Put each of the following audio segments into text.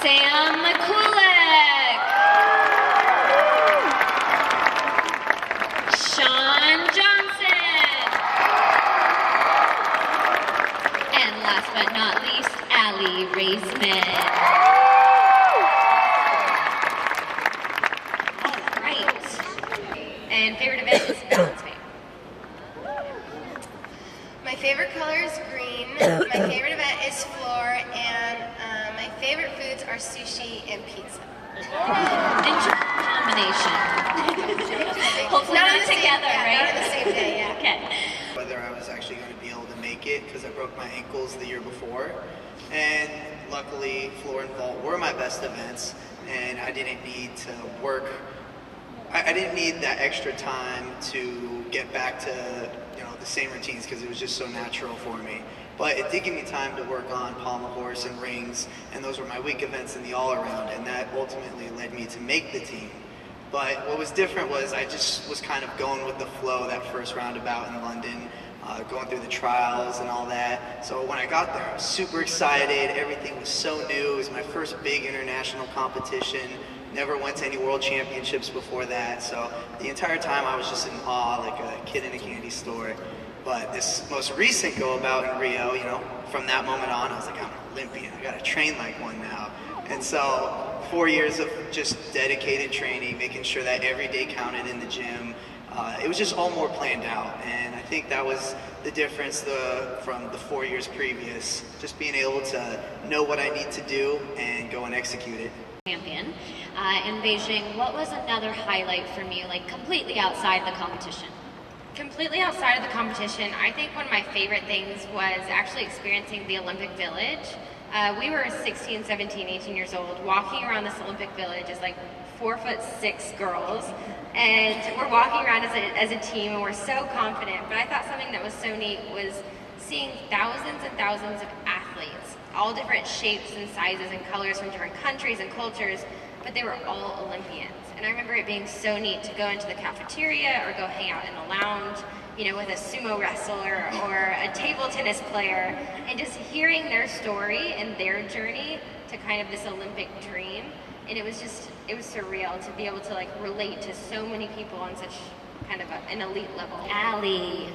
Sam McCulloch. Sean Johnson. And last but not least, Allie Raisman. All right. And favorite event is balance beam. My favorite color is green. My favorite event is floor, and my favorite foods are sushi and pizza. Interesting combination. Hopefully not together, right? Not on the same day, yeah. Okay. Whether I was actually going to be able to make it because I broke my ankles the year before, and luckily floor and vault were my best events, and I didn't need to work. I didn't need that extra time to get back to the same routines because it was just so natural for me. But it did give me time to work on pommel horse and rings, and those were my weak events in the all-around, and that ultimately led me to make the team. But what was different was I just was kind of going with the flow that first roundabout in London, going through the trials and all that. So when I got there, I was super excited. Everything was so new. It was my first big international competition. Never went to any world championships before that. So the entire time I was just in awe, like a kid in a candy store. But this most recent go about in Rio, from that moment on, I was like, I'm an Olympian. I gotta train like one now. And so 4 years of just dedicated training, making sure that every day counted in the gym. It was just all more planned out, and I think that was the difference from the 4 years previous, just being able to know what I need to do and go and execute it. Champion in Beijing, what was another highlight for me, like completely outside the competition? Completely outside of the competition, I think one of my favorite things was actually experiencing the Olympic Village. We were 16, 17, 18 years old, walking around this Olympic Village as like 4'6" girls, and we're walking around as a team, and we're so confident. But I thought something that was so neat was seeing thousands and thousands of athletes, all different shapes and sizes and colors from different countries and cultures, but they were all Olympians. And I remember it being so neat to go into the cafeteria or go hang out in a lounge, with a sumo wrestler or a table tennis player, and just hearing their story and their journey to kind of this Olympic dream. And it was surreal to be able to relate to so many people on such kind of an elite level. Allie.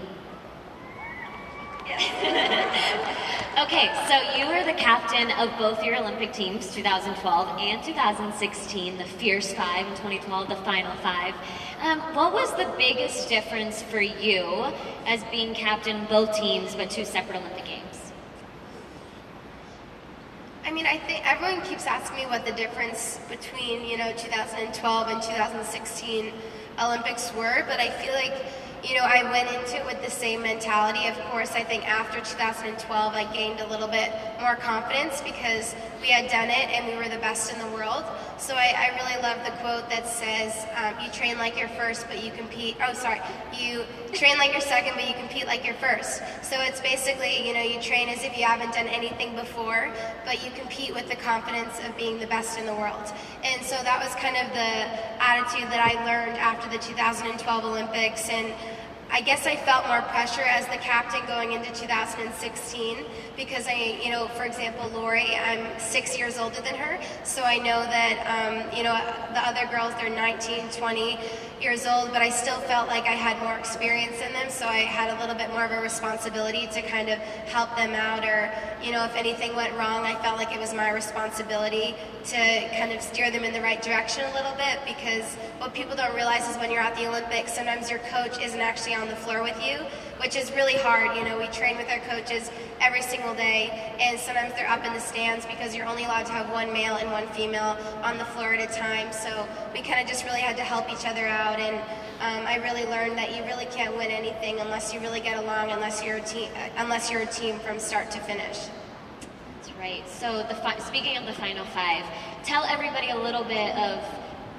Okay, so you were the captain of both your Olympic teams, 2012 and 2016, the Fierce Five in 2012, the Final Five. What was the biggest difference for you as being captain of both teams but two separate Olympic Games? I mean, I think everyone keeps asking me what the difference between, 2012 and 2016 Olympics were, but I feel like, I went into it with the same mentality. Of course, I think after 2012, I gained a little bit more confidence because we had done it and we were the best in the world. So I really love the quote that says, you train like you're first, but you compete, you train like you're second, but you compete like you're first. So it's basically, you train as if you haven't done anything before, but you compete with the confidence of being the best in the world. And so that was kind of the attitude that I learned after the 2012 Olympics, and I guess I felt more pressure as the captain going into 2016 because for example, Lori, I'm 6 years older than her, so I know that, the other girls, they're 19, 20 years old, but I still felt like I had more experience in them, so I had a little bit more of a responsibility to kind of help them out, or, if anything went wrong, I felt like it was my responsibility to kind of steer them in the right direction a little bit, because what people don't realize is when you're at the Olympics, sometimes your coach isn't actually on the floor with you, which is really hard. We train with our coaches every single day, and sometimes they're up in the stands because you're only allowed to have one male and one female on the floor at a time. So we kind of just really had to help each other out, and I really learned that you really can't win anything unless you really get along, unless you're a team from start to finish. That's right. So speaking of the Final Five, tell everybody a little bit of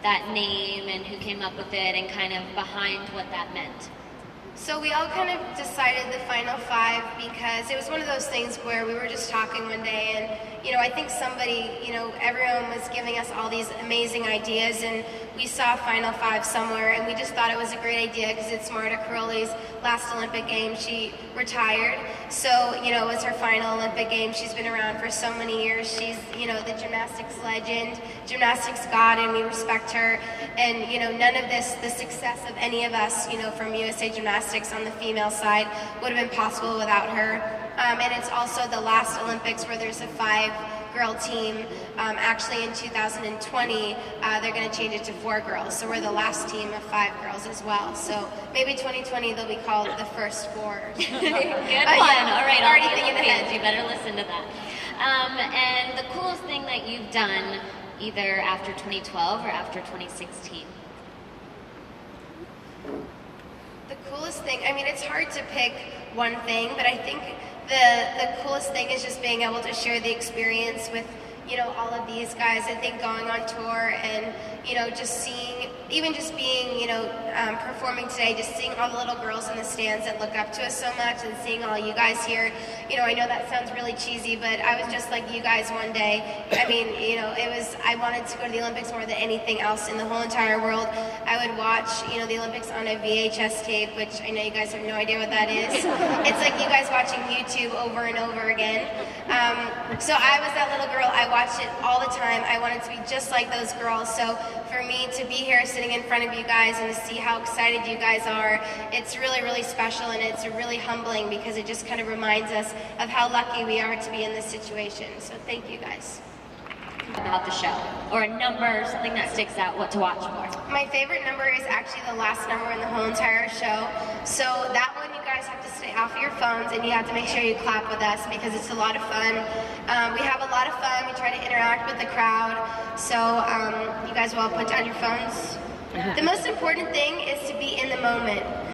that name and who came up with it and kind of behind what that meant. So we all kind of decided the Final Five because it was one of those things where we were just talking one day, and I think somebody, everyone was giving us all these amazing ideas, and we saw Final Five somewhere, and we just thought it was a great idea because it's Marta Karolyi's last Olympic Games. She retired, so, it was her final Olympic Games. She's been around for so many years. She's, the gymnastics legend, gymnastics god, and we respect her. And, none of this, the success of any of us, from USA Gymnastics on the female side would have been possible without her. And it's also the last Olympics where there's a 5-girl team. Actually, in 2020, they're going to change it to 4 girls. So we're the last team of 5 girls as well. So maybe 2020 they'll be called the first 4. Good one. Yeah, All right, already all the thinking Olympians, ahead. you better listen to that. And the coolest thing that you've done, either after 2012 or after 2016. The coolest thing, it's hard to pick one thing, but I think the coolest thing is just being able to share the experience with, all of these guys. I think going on tour and, just seeing, even just being, performing today, just seeing all the little girls in the stands that look up to us so much, and seeing all you guys here. I know that sounds really cheesy, but I was just like you guys one day. I wanted to go to the Olympics more than anything else in the whole entire world. I would watch, the Olympics on a VHS tape, which I know you guys have no idea what that is. It's like you guys watching YouTube over and over again. So I was that little girl. I watched it all the time. I wanted to be just like those girls. So for me to be here sitting in front of you guys and to see how excited you guys are, it's really, really special, and it's really humbling because it just kind of reminds us of how lucky we are to be in this situation. So thank you guys. About the show, or a number, something that sticks out, what to watch for. My favorite number is actually the last number in the whole entire show. So that one, you guys have to stay off your phones, and you have to make sure you clap with us because it's a lot of fun. We have a lot of fun. We try to interact with the crowd. So you guys will all put down your phones. The most important thing is to be in the moment.